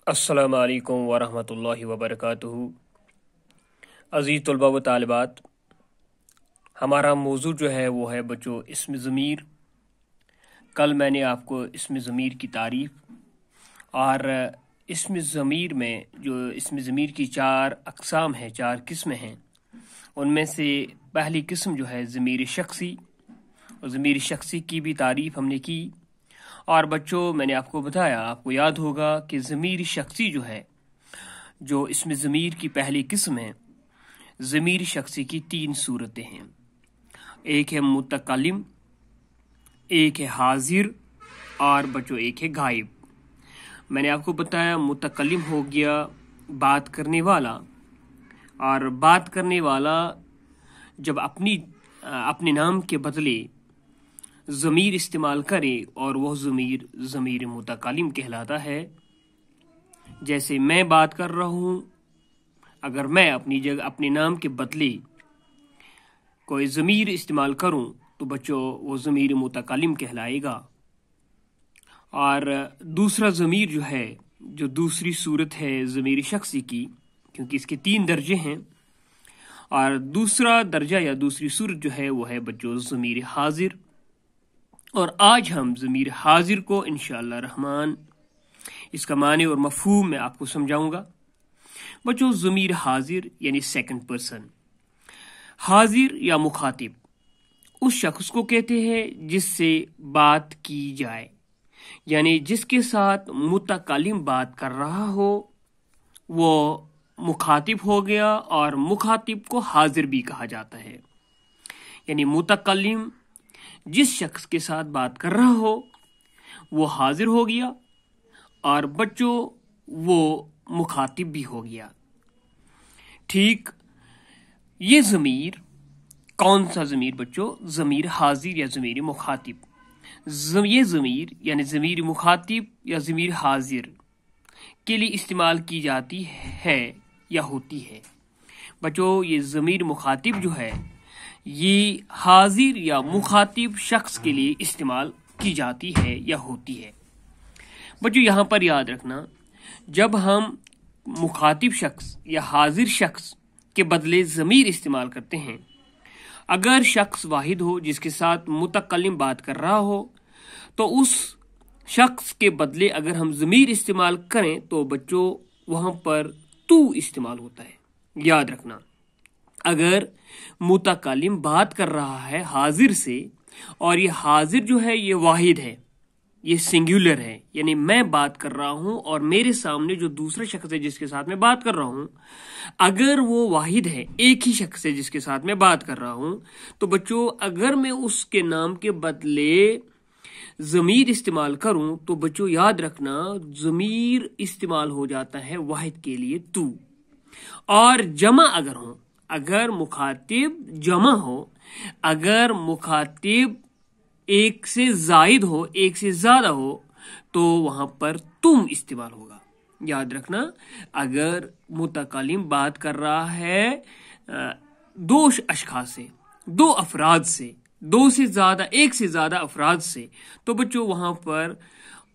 السلام علیکم ورحمۃ اللہ وبرکاتہ۔ عزیز طلباء و طالبات، ہمارا موضوع جو ہے وہ ہے بچوں اسم ضمیر۔ کل میں نے آپ کو اسم ضمیر کی تعریف اور اسم ضمیر میں جو اسم ضمیر کی 4 اقسام ہیں، 4 قسمیں ہیں، ان میں سے پہلی قسم جو ہے ضمیر شخصی، اور ضمیر شخصی کی بھی تعریف ہم نے کی۔ اور بچوں میں نے آپ کو بتایا، آپ کو یاد ہوگا کہ ضمیر شخصی جو ہے، جو اسم ضمیر کی پہلی قسم ہے، ضمیر شخصی کی 3 صورتیں ہیں۔ ایک ہے متکلم، ایک ہے حاضر، اور بچوں ایک ہے غائب۔ میں نے آپ کو بتایا متکلم ہو گیا بات کرنے والا، اور بات کرنے والا جب اپنے نام کے بدلے ضمیر استعمال کرے اور وہ ضمیر متکلم کہلاتا ہے۔ جیسے میں بات کر رہا ہوں، اگر میں اپنے نام کے بدلے کوئی ضمیر استعمال کروں تو بچوں وہ ضمیر متکلم کہلائے گا۔ اور دوسرا ضمیر جو ہے، جو دوسری صورت ہے ضمیر شخصی کی، کیونکہ اس کے 3 درجے ہیں، اور دوسرا درجہ یا دوسری صورت جو ہے وہ ہے بچوں ضمیر حاضر۔ اور آج ہم ضمیر حاضر کو انشاءاللہ الرحمن اس کا معنی اور مفہوم میں آپ کو سمجھاؤں گا۔ بچوں ضمیر حاضر یعنی سیکنڈ پرسن۔ حاضر یا مخاطب اس شخص کو کہتے ہیں جس سے بات کی جائے، یعنی جس کے ساتھ متکلم بات کر رہا ہو وہ مخاطب ہو گیا، اور مخاطب کو حاضر بھی کہا جاتا ہے۔ یعنی متکلم جس شخص کے ساتھ بات کر رہا ہو وہ حاضر ہو گیا، اور بچوں وہ مخاطب بھی ہو گیا۔ ٹھیک، یہ ضمیر کون سا ضمیر بچوں؟ ضمیر حاضر یا ضمیر مخاطب۔ یہ ضمیر یعنی ضمیر مخاطب یا ضمیر حاضر کے لیے استعمال کی جاتی ہے یا ہوتی ہے۔ بچوں یہ ضمیر مخاطب جو ہے یہ حاضر یا مخاطب شخص کے لیے استعمال کی جاتی ہے یا ہوتی ہے۔ بچوں یہاں پر یاد رکھنا، جب ہم مخاطب شخص یا حاضر شخص کے بدلے ضمیر استعمال کرتے ہیں، اگر شخص واحد ہو جس کے ساتھ متکلم بات کر رہا ہو تو اس شخص کے بدلے اگر ہم ضمیر استعمال کریں تو بچوں وہاں پر تو استعمال ہوتا ہے۔ یاد رکھنا، اگر متکلم بات کر رہا ہے حاضر سے، اور یہ حاضر جو ہے یہ واحد ہے، یہ سنگولر ہے، یعنی میں بات کر رہا ہوں اور میرے سامنے جو دوسرا شخص ہے جس کے ساتھ میں بات کر رہا ہوں، اگر وہ واحد ہے، ایک ہی شخص ہے جس کے ساتھ میں بات کر رہا ہوں، تو بچوں اگر میں اس کے نام کے بدلے ضمیر استعمال کروں تو بچوں یاد رکھنا ضمیر استعمال ہو جاتا ہے واحد کے لیے تو۔ اور جمع اگر ہو، اگر مخاطب جمع ہو، اگر مخاطب ایک سے زائد ہو، ایک سے زیادہ ہو، تو وہاں پر تم استعمال ہوگا۔ یاد رکھنا، اگر متکلم بات کر رہا ہے 2 اشخاص سے، 2 افراد سے، 2 سے زیادہ، 1 سے زیادہ افراد سے، تو بچوں وہاں پر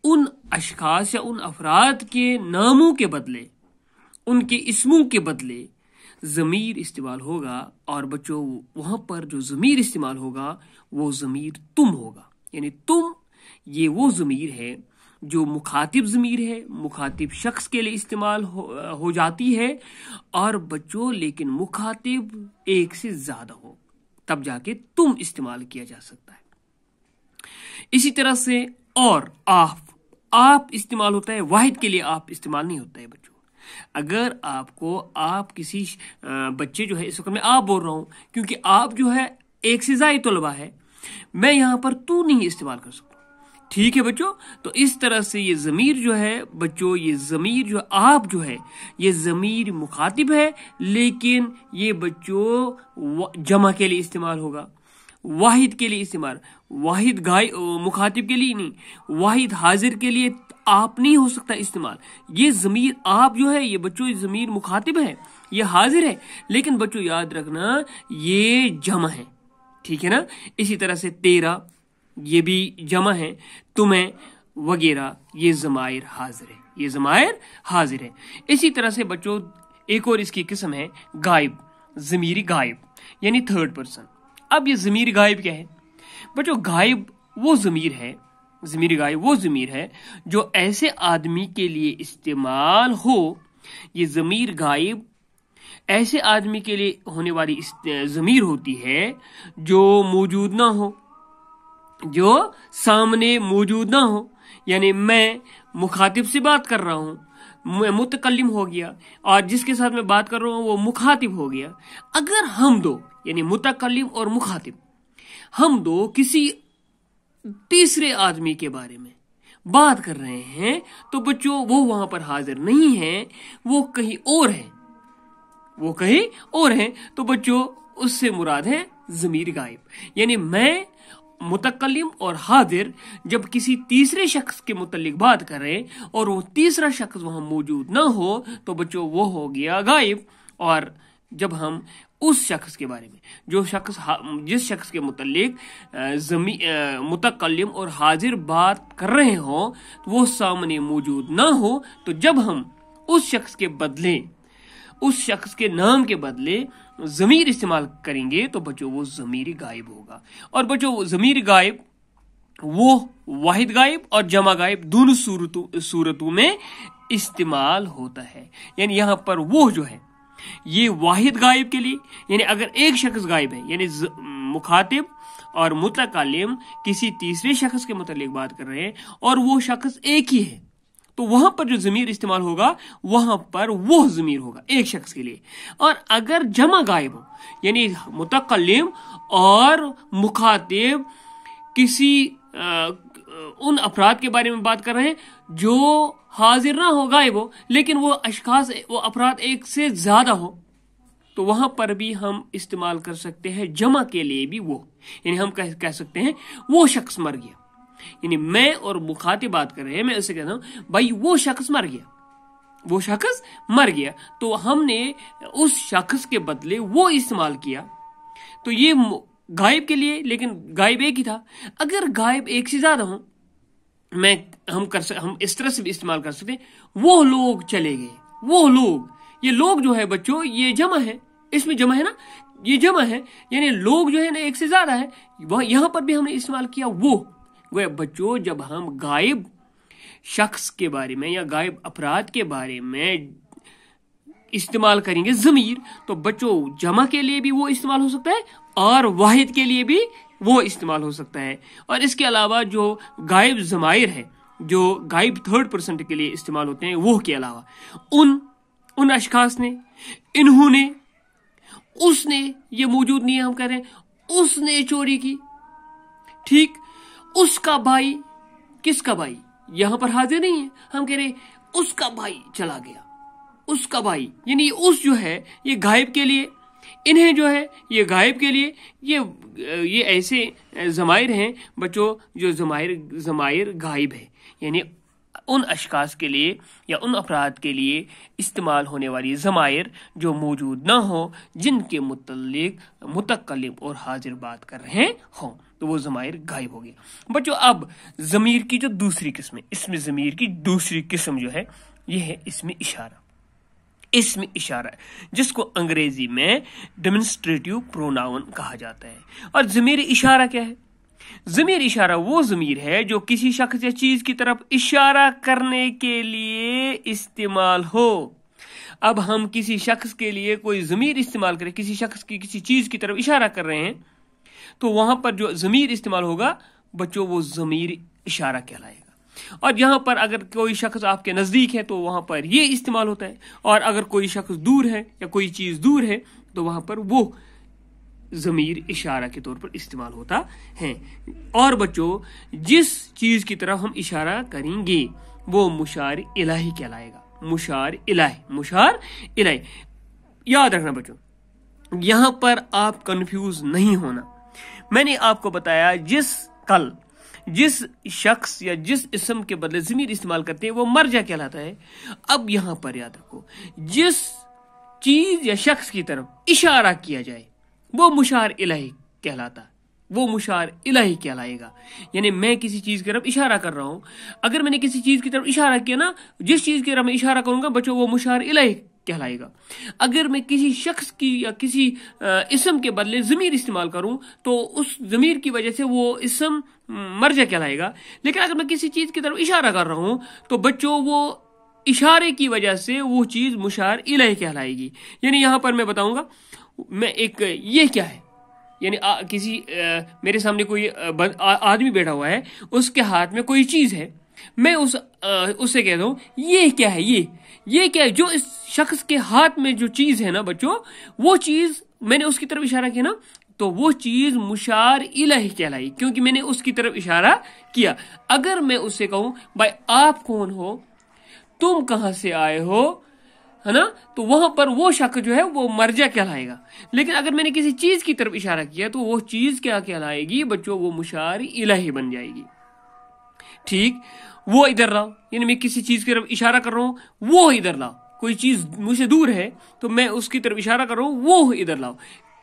ان اشخاص یا ان افراد کے ناموں کے بدلے، ان کے اسموں کے بدلے ضمیر استعمال ہوگا، اور بچوں وہاں پر جو ضمیر استعمال ہوگا وہ ضمیر تم ہوگا۔ یعنی تم یہ وہ ضمیر ہے جو مخاطب ضمیر ہے، مخاطب شخص کے لیے استعمال ہو جاتی ہے، اور بچوں لیکن مخاطب 1 سے زیادہ ہو تب جا کے تم استعمال کیا جا سکتا ہے۔ اسی طرح سے اور آپ استعمال ہوتا ہے، واحد کے لیے آپ استعمال نہیں ہوتا ہے بچوں۔ اگر آپ کسی بچے جو ہے، اس وقت میں آپ بول رہا ہوں کیونکہ آپ جو ہے 1 سے زائد طلبہ ہے، میں یہاں پر تو نہیں استعمال کر سکتا۔ ٹھیک ہے بچوں، تو اس طرح سے یہ ضمیر جو ہے بچوں، یہ ضمیر جو آپ جو ہے یہ ضمیر مخاطب ہے، لیکن یہ بچوں جمع کے لیے استعمال ہوگا، واحد کے لیے استعمال، واحد مخاطب کے لیے نہیں، واحد حاضر کے لیے آپ نہیں ہو سکتا استعمال۔ یہ ضمیر آپ جو ہے یہ بچوں یہ ضمیر مخاطب ہے، یہ حاضر ہے، لیکن بچوں یاد رکھنا یہ جمع ہے۔ ٹھیک ہے نا؟ اسی طرح سے تیرا یہ بھی جمع ہے، تمہیں وغیرہ یہ ضمائر حاضر ہے۔ یہ ضمائر حاضر ہے. اسی طرح سے بچوں ایک اور اس کی قسم ہے غائب، ضمیر غائب یعنی تھرڈ پرسن. اب یہ ضمیر غائب کیا ہے بچوں؟ غائب وہ ضمیر ہے، ضمیر غائب وہ ضمیر ہے جو ایسے آدمی کے لیے استعمال ہو. یہ ضمیر غائب ایسے آدمی کے لیے ہونے والی ضمیر ہوتی ہے جو موجود نہ ہو، جو سامنے موجود نہ ہو. یعنی میں مخاطب سے بات کر رہا ہوں، میں متکلم ہو گیا، اور جس کے ساتھ میں بات کر رہا ہوں وہ مخاطب ہو گیا. اگر ہم دو یعنی متکلم اور مخاطب، ہم دو کسی تیسرے آدمی کے بارے میں بات کر رہے ہیں تو بچوں وہ وہاں پر حاضر نہیں ہے، وہ کہیں اور ہے، وہ کہیں اور ہیں. تو بچوں اس سے مراد ہے ضمیر غائب. یعنی میں متکلم اور حاضر جب کسی تیسرے شخص کے متعلق بات کر رہے اور وہ تیسرا شخص وہاں موجود نہ ہو تو بچوں وہ ہو گیا غائب. اور جب ہم اس شخص کے بارے میں جس شخص کے متعلق متکلم اور حاضر بات کر رہے ہوں وہ سامنے موجود نہ ہو، تو جب ہم اس شخص کے بدلے، اس شخص کے نام کے بدلے ضمیر استعمال کریں گے تو بچوں وہ ضمیر غائب ہوگا. اور بچوں ضمیر غائب وہ واحد غائب اور جمع غائب دونوں صورتوں میں استعمال ہوتا ہے. یعنی یہاں پر وہ جو ہے یہ واحد غائب کے لیے، یعنی اگر ایک شخص غائب ہے یعنی مخاطب اور متکلم کسی تیسرے شخص کے متعلق بات کر رہے ہیں اور وہ شخص ایک ہی ہے، تو وہاں پر جو ضمیر استعمال ہوگا وہاں پر وہ ضمیر ہوگا ایک شخص کے لیے. اور اگر جمع غائب ہو یعنی متکلم اور مخاطب کسی ان افراد کے بارے میں بات کر رہے ہیں جو حاضر نہ ہو، غائب ہو، لیکن وہ افراد ایک سے زیادہ ہو، تو وہاں پر بھی ہم استعمال کر سکتے ہیں جمع کے لیے بھی وہ. یعنی ہم کہہ سکتے ہیں وہ شخص مر گیا. یعنی میں اور مخاطب بات کر رہے ہیں، میں اسے کہتا ہوں بھائی وہ شخص مر گیا، وہ شخص مر گیا، تو ہم نے اس شخص کے بدلے وہ استعمال کیا. تو یہ غائب کے لیے، لیکن غائب ایک ہی تھا. اگر غائب ایک سے زیادہ ہوں ہم اس طرح سے بھی استعمال کر سکتے ہیں وہ لوگ چلے گئے. وہ لوگ، یہ لوگ جو ہے بچوں یہ جمع ہے، اس میں جمع ہے نا، یہ جمع ہے یعنی لوگ جو ہے نا ایک سے زیادہ ہے. یہاں پر بھی ہم نے استعمال کیا وہ. بچوں جب ہم غائب شخص کے بارے میں یا غائب افراد کے بارے میں استعمال کریں گے ضمیر، تو بچوں جمع کے لیے بھی وہ استعمال ہو سکتا ہے اور واحد کے لیے بھی وہ استعمال ہو سکتا ہے. اور اس کے علاوہ جو غائب ضمائر ہے جو غائب تھرڈ پرسن کے لیے استعمال ہوتے ہیں وہ کے علاوہ ان اشخاص نے، انہوں نے، اس نے، یہ موجود نہیں ہے، ہم کہہ رہے ہیں اس نے چوری کی، ٹھیک، اس کا بھائی، کس کا بھائی یہاں پر حاضر نہیں ہے، ہم کہہ رہے ہیں اس کا بھائی چلا گیا، اس کا بھائی، یعنی اس جو ہے یہ غائب کے لیے، انہیں جو ہے یہ غائب کے لیے، یہ ایسے ضمائر ہیں بچوں جو ضمائر غائب ہے. یعنی ان اشخاص کے لیے یا ان افراد کے لیے استعمال ہونے والی ضمائر جو موجود نہ ہو، جن کے متعلق متکلم اور حاضر بات کر رہے ہوں، تو وہ ضمائر غائب ہو گیا. بچوں اب ضمیر کی جو دوسری قسم ہے، اس میں ضمیر کی دوسری قسم جو ہے یہ ہے اسم اشارہ. اسم اشارہ جس کو انگریزی میں ڈیمونسٹریٹو پروناؤن کہا جاتا ہے. اور ضمیر اشارہ کیا ہے؟ ضمیر اشارہ وہ ضمیر ہے جو کسی شخص یا چیز کی طرف اشارہ کرنے کے لیے استعمال ہو. اب ہم کسی شخص کے لیے کوئی ضمیر استعمال کریں، کسی شخص کی کسی چیز کی طرف اشارہ کر رہے ہیں، تو وہاں پر جو ضمیر استعمال ہوگا بچوں وہ ضمیر اشارہ کہلائے گا. اور یہاں پر اگر کوئی شخص آپ کے نزدیک ہے تو وہاں پر یہ استعمال ہوتا ہے، اور اگر کوئی شخص دور ہے یا کوئی چیز دور ہے تو وہاں پر وہ ضمیر اشارہ کے طور پر استعمال ہوتا ہے. اور بچوں جس چیز کی طرف ہم اشارہ کریں گے وہ مشار الہی کہلائے گا. مشار الہی یاد رکھنا بچوں، یہاں پر آپ کنفیوز نہیں ہونا. میں نے آپ کو بتایا جس شخص یا جس اسم کے بدلے ضمیر استعمال کرتے ہیں وہ مرجع کہلاتا ہے. اب یہاں پر یاد رکھو جس چیز یا شخص کی طرف اشارہ کیا جائے وہ مشار الہی کہلاتا. وہ مشار الہی کہلائے گا. یعنی میں کسی چیز کی طرف اشارہ کر رہا ہوں, اگر میں نے کسی چیز کی طرف اشارہ کیا نا, جس چیز کی طرف میں اشارہ کروں گا بچوں وہ مشار الہی کہلائے گا. اگر میں کسی شخص کی یا کسی اسم کے بدلے ضمیر استعمال کروں تو اس ضمیر کی وجہ سے وہ اسم مرجع کہلائے گا. لیکن اگر میں کسی چیز کی طرف اشارہ کر رہا ہوں تو بچوں وہ اشارے کی وجہ سے وہ چیز مشار الہی کہلائے گی. یعنی یہاں پر میں بتاؤں گا, میں ایک یہ کیا ہے, یعنی کسی میرے سامنے کوئی آدمی بیٹھا ہوا ہے, اس کے ہاتھ میں کوئی چیز ہے, میں اس سے کہتا ہوں یہ کیا ہے, یہ کیا ہے. جو اس شخص کے ہاتھ میں جو چیز ہے نا بچوں, وہ چیز میں نے اس کی طرف اشارہ کیا نا, تو وہ چیز مشار الہی کہلائی, کیونکہ میں نے اس کی طرف اشارہ کیا. اگر میں اس سے کہوں بھائی آپ کون ہو, تم کہاں سے آئے ہو, ہے نا, تو وہاں پر وہ شخص جو ہے وہ مرجع کہلائے گا. لیکن اگر میں نے کسی چیز کی طرف اشارہ کیا تو وہ چیز کیا کہلائے گی بچوں, وہ مشار الہی بن جائے گی. ٹھیک, وہ ادھر لاؤ, یعنی میں کسی چیز کی طرف اشارہ کر رہا ہوں, وہ ادھر لاؤ. کوئی چیز مجھ سے دور ہے تو میں اس کی طرف اشارہ کر رہا ہوں, وہ ادھر لاؤ,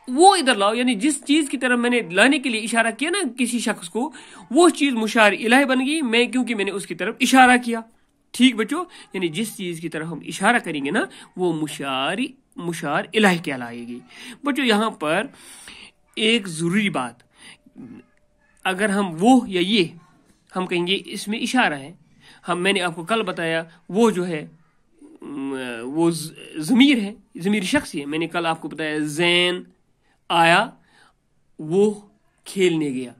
وہ ادھر لاؤ. یعنی جس چیز کی طرف میں نے لانے کے لیے اشارہ کیا نا کسی شخص کو, وہ چیز مشار الہی بن گئی, میں کیونکہ میں نے اس کی طرف اشارہ کیا. ٹھیک بچوں, یعنی جس چیز کی طرف ہم اشارہ کریں گے نا وہ مشار الہی کہلائے گی. بچوں یہاں پر ایک ضروری بات, اگر ہم وہ یا یہ ہم کہیں گے اس میں اشارہ ہے, میں نے آپ کو کل بتایا وہ جو ہے وہ ضمیر ہے, ضمیر شخصی ہے. میں نے کل آپ کو بتایا زین آیا وہ کھیلنے گیا,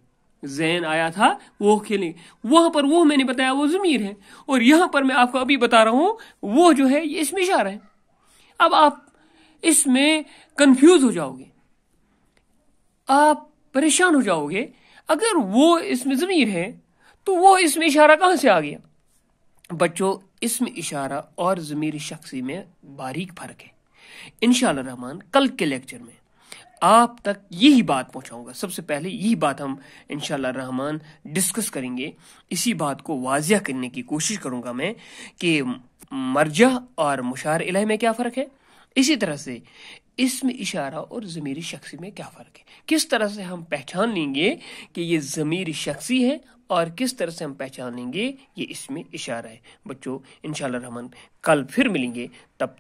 زین آیا تھا وہ کھیلنے, وہاں پر وہ میں نے بتایا وہ ضمیر ہے, اور یہاں پر میں آپ کو ابھی بتا رہا ہوں وہ جو ہے یہ اس میں اشارہ ہے. اب آپ اس میں کنفیوز ہو جاؤ گے, آپ پریشان ہو جاؤ گے. اگر وہ اس میں ضمیر ہے تو وہ اس میں اشارہ کہاں سے آ گیا؟ بچوں اس میں اشارہ اور ضمیر شخصی میں باریک فرق ہے. انشاءاللہ الرحمن کل کے لیکچر میں آپ تک یہی بات پہنچاؤں گا. سب سے پہلے یہی بات ہم انشاءاللہ الرحمن ڈسکس کریں گے. اسی بات کو واضح کرنے کی کوشش کروں گا میں کہ مرجع اور مشار الہی میں کیا فرق ہے, اسی طرح سے اسم اشارہ اور ضمیر شخصی میں کیا فرق ہے, کس طرح سے ہم پہچان لیں گے کہ یہ ضمیر شخصی ہے اور کس طرح سے ہم پہچان لیں گے یہ اسم اشارہ ہے. بچوں انشاءاللہ الرحمن کل پھر ملیں گے. تب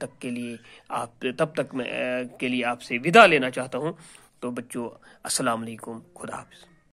تک میں آپ سے ودا لینا چاہتا ہوں. تو بچوں السلام علیکم, خدا حافظ.